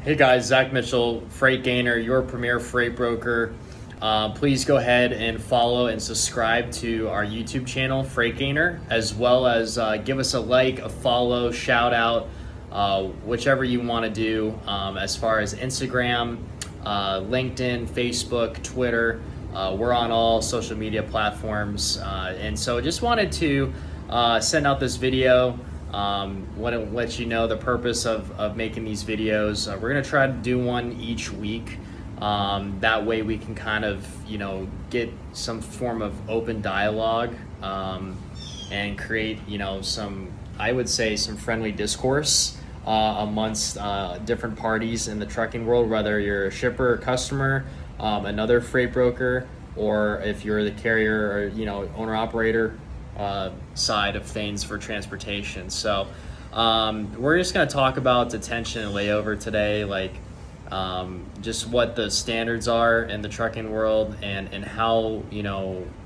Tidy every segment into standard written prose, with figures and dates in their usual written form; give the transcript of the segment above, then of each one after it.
Hey guys, Zach Mitchell, Freight Gainer, your premier freight broker. Please go ahead and follow and subscribe to our YouTube channel, Freight Gainer, as well as give us a like, a follow, shout out, whichever you want to do as far as Instagram, LinkedIn, Facebook, Twitter. We're on all social media platforms. And so just wanted to send out this video. Want to let you know the purpose of making these videos. We're going to try to do one each week. That way we can kind of, get some form of open dialogue and create, I would say some friendly discourse amongst different parties in the trucking world, whether you're a shipper or customer, another freight broker, or if you're the carrier or, owner operator side of things for transportation. So we're just going to talk about detention and layover today, like just what the standards are in the trucking world and how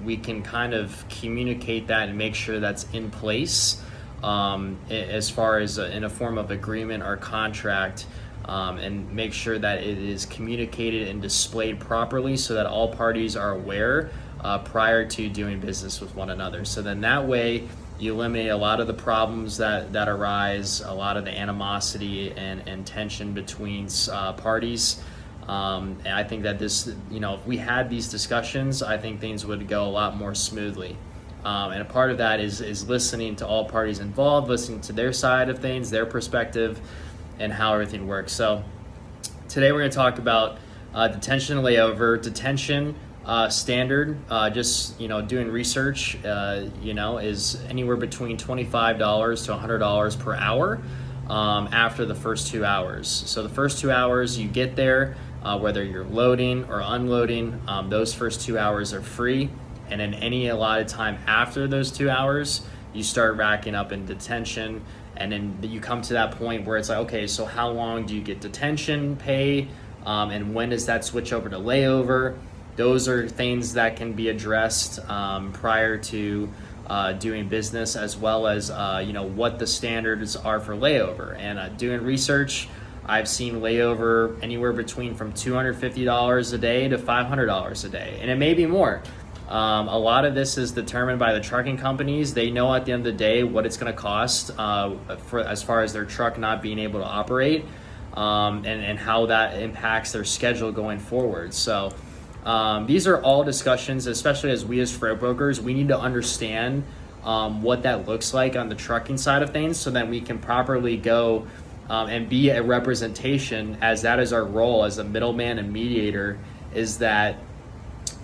we can kind of communicate that and make sure that's in place as far as in a form of agreement or contract, and make sure that it is communicated and displayed properly so that all parties are aware prior to doing business with one another. So then that way you eliminate a lot of the problems that arise, a lot of the animosity and tension between parties. And I think that this, if we had these discussions, I think things would go a lot more smoothly. And a part of that is listening to all parties involved, listening to their side of things, their perspective, and how everything works. So today we're going to talk about detention and layover. Detention standard, just doing research, is anywhere between $25 to $100 per hour after the first 2 hours. So the first 2 hours you get there, whether you're loading or unloading, those first 2 hours are free, and then any allotted time after those 2 hours, you start racking up in detention, and then you come to that point where it's like, okay, so how long do you get detention pay, and when does that switch over to layover? Those are things that can be addressed prior to doing business, as well as what the standards are for layover. And doing research, I've seen layover anywhere between from $250 a day to $500 a day, and it may be more. A lot of this is determined by the trucking companies. They know at the end of the day what it's going to cost for as far as their truck not being able to operate, and how that impacts their schedule going forward. So these are all discussions, especially as we as freight brokers, we need to understand what that looks like on the trucking side of things, so that we can properly go and be a representation, as that is our role as a middleman and mediator, is that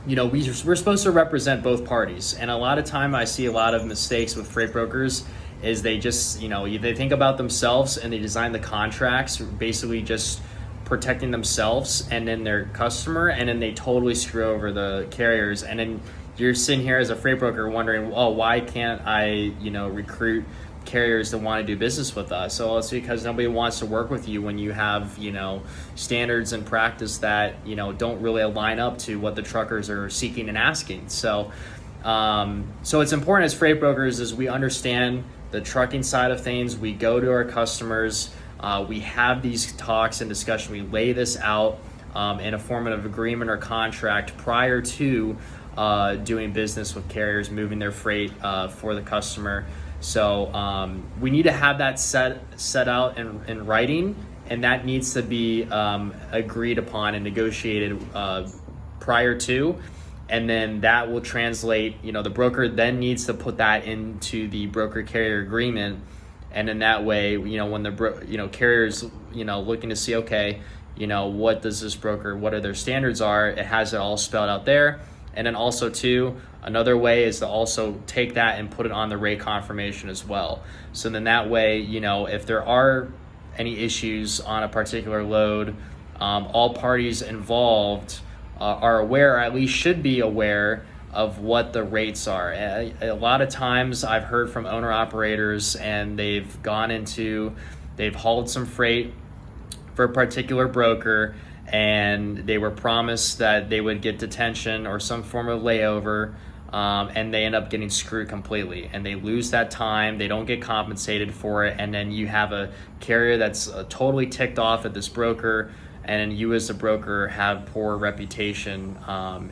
we're supposed to represent both parties. And a lot of time I see a lot of mistakes with freight brokers is they just they think about themselves and they design the contracts basically just protecting themselves and then their customer, and then they totally screw over the carriers. And then you're sitting here as a freight broker wondering, oh, why can't I recruit carriers that want to do business with us? So it's because nobody wants to work with you when you have standards and practice that don't really line up to what the truckers are seeking and asking. So it's important as freight brokers is we understand the trucking side of things. We go to our customers, we have these talks and discussion, we lay this out in a form of agreement or contract prior to doing business with carriers, moving their freight for the customer. So we need to have that set out in writing, and that needs to be agreed upon and negotiated prior to, and then that will translate. The broker then needs to put that into the broker carrier agreement, and in that way, when the carriers looking to see, okay, what does this broker, what are their standards are, it has it all spelled out there. And then also too, another way is to also take that and put it on the rate confirmation as well. So then that way, if there are any issues on a particular load, all parties involved are aware, or at least should be aware of what the rates are. A lot of times I've heard from owner operators, and they've hauled some freight for a particular broker, and they were promised that they would get detention or some form of layover and they end up getting screwed completely, and they lose that time. They don't get compensated for it, and then you have a carrier that's totally ticked off at this broker, and you as a broker have poor reputation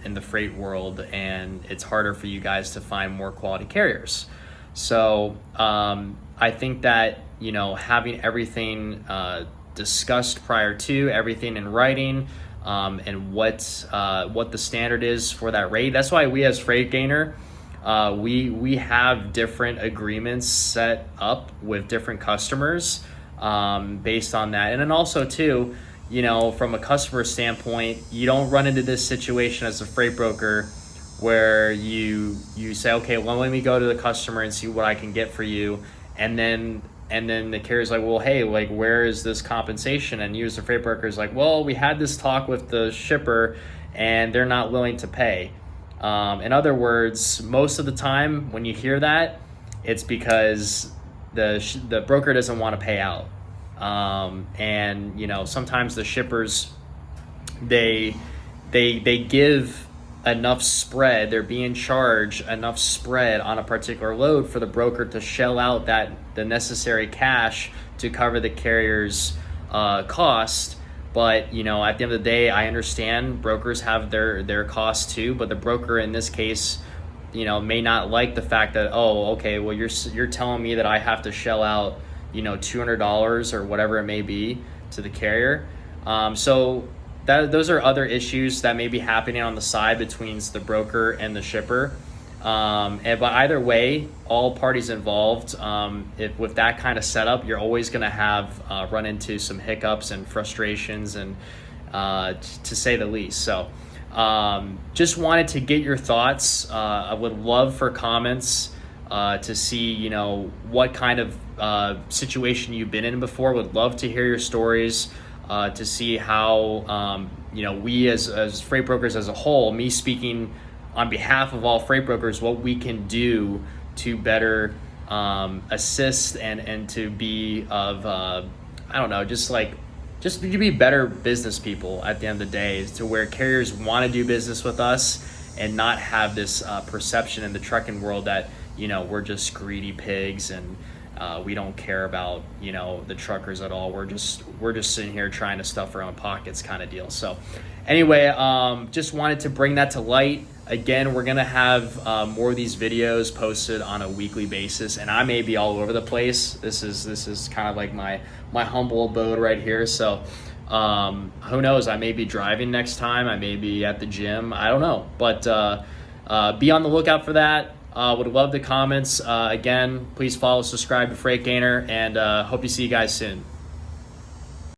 in the freight world, and it's harder for you guys to find more quality carriers. So I think that, you know, having everything discussed prior to, everything in writing, and what the standard is for that rate. That's why we as Freight Gainer, we have different agreements set up with different customers based on that. And then also too, you know, from a customer standpoint, you don't run into this situation as a freight broker where you say, okay, well, let me go to the customer and see what I can get for you, and then the carrier's like, well, hey, like, where is this compensation? And you as a freight broker is like, well, we had this talk with the shipper and they're not willing to pay. In other words, most of the time when you hear that, it's because the broker doesn't want to pay out. And, you know, sometimes the shippers, they give enough spread, they're being charged enough spread on a particular load for the broker to shell out the necessary cash to cover the carrier's cost. But, you know, at the end of the day, I understand brokers have their costs too, but the broker in this case, you know, may not like the fact that, oh, okay, well, you're telling me that I have to shell out, you know, $200 or whatever it may be to the carrier. So those are other issues that may be happening on the side between the broker and the shipper. But either way, all parties involved, with that kind of setup, you're always going to have run into some hiccups and frustrations, and to say the least. So just wanted to get your thoughts. I would love for comments to see, you know, what kind of situation you've been in before. Would love to hear your stories. To see how, you know, we as freight brokers as a whole, me speaking on behalf of all freight brokers, what we can do to better assist and to be of, I don't know, just to be better business people at the end of the day, to where carriers want to do business with us and not have this perception in the trucking world that, you know, we're just greedy pigs and we don't care about, you know, the truckers at all. We're just sitting here trying to stuff our own pockets kind of deal. So anyway, just wanted to bring that to light. Again, we're going to have more of these videos posted on a weekly basis, and I may be all over the place. This is kind of like my humble abode right here. So who knows? I may be driving next time. I may be at the gym. I don't know. But be on the lookout for that. Would love the comments. Again, please follow, subscribe to Freight Gainer, and hope to see you guys soon.